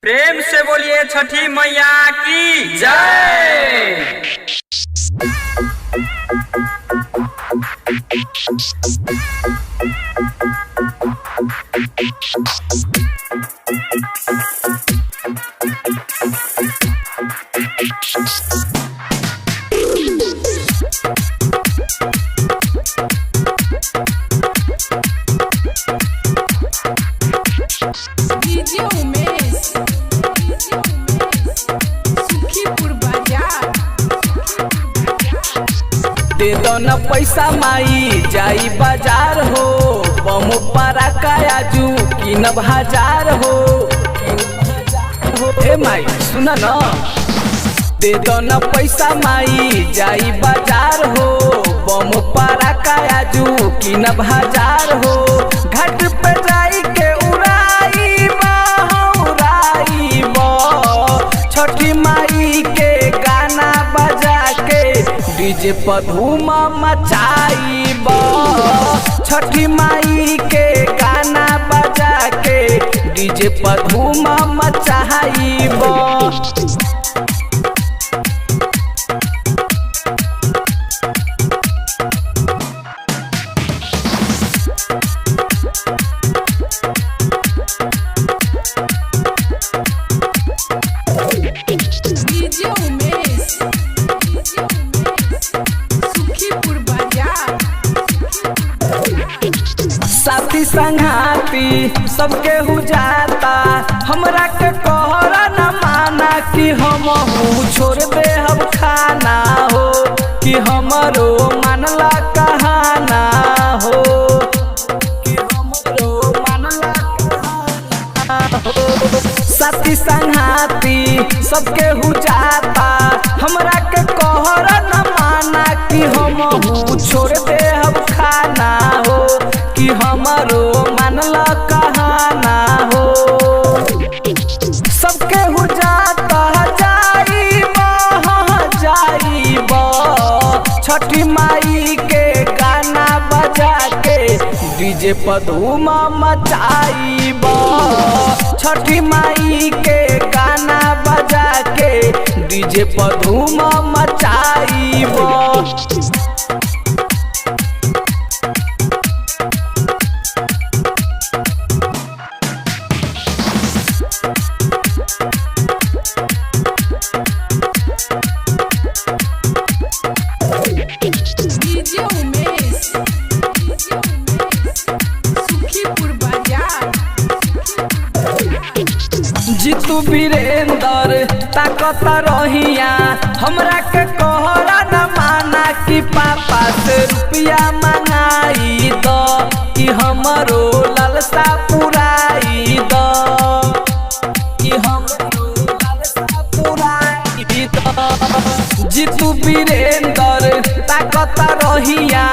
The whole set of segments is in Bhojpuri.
प्रेम से बोलिए छठी मैया की जय। दे दो न पैसा माई जाई बाजार हो, बम पारा कायाजू किनब हजार हो। ए माई सुना न, दे दो न पैसा माई जाई बाजार हो, बम पारा कायाजू किनब हजार हो। घाट पे जाई के उड़ाई छठी माई के गाना बजा के डीजे पर धूम मचाईब। छठी माई के गाना बजा के डीजे पर धूम मचाईब। साथी संघाती सबके हो जाता, हमरा के कहरा न माना कि हम छोड़ दे हम खाना हो, कि हमरो मानला कहाना हो, कि हमरो मानला कहाना हो। साथी संघाती सबके हो जाता, हमरा के कहरा न माना कि हम छोड़ दे हम खाना हो, कि हमरो मानला कहाना हो। सबके हो जाता जाईब छठी माई के गाना बजा के डीजे पर धूम मचाईब। छठी माई के गाना बजा के डीजे पर धूम मचाईब। जीतू वीरेंद्र ताकत रहिया, हमरा के कहरा न माना कि पापा से रुपया मंगाई दो, कि हमरो लालसा पुराई दो, कि हमरो लालसा पुराई दो। जीतू वीरेंद्र ताकत रहिया,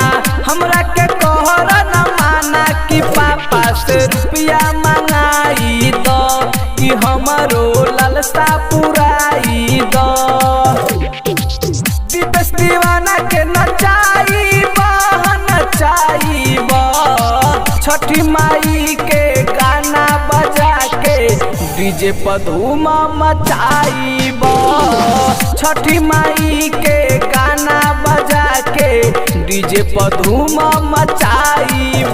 हमरा के कहरा न माना कि पापा से रुपया मंगाई दो, कि हमरो लालसा पुराई दो। दीपेश दीवाना के नचाईब छठी माई के गाना बजा के डीजे पर धूम मचाईब। छठी माई के गाना बजा के डीजे पर धूम मचाईब।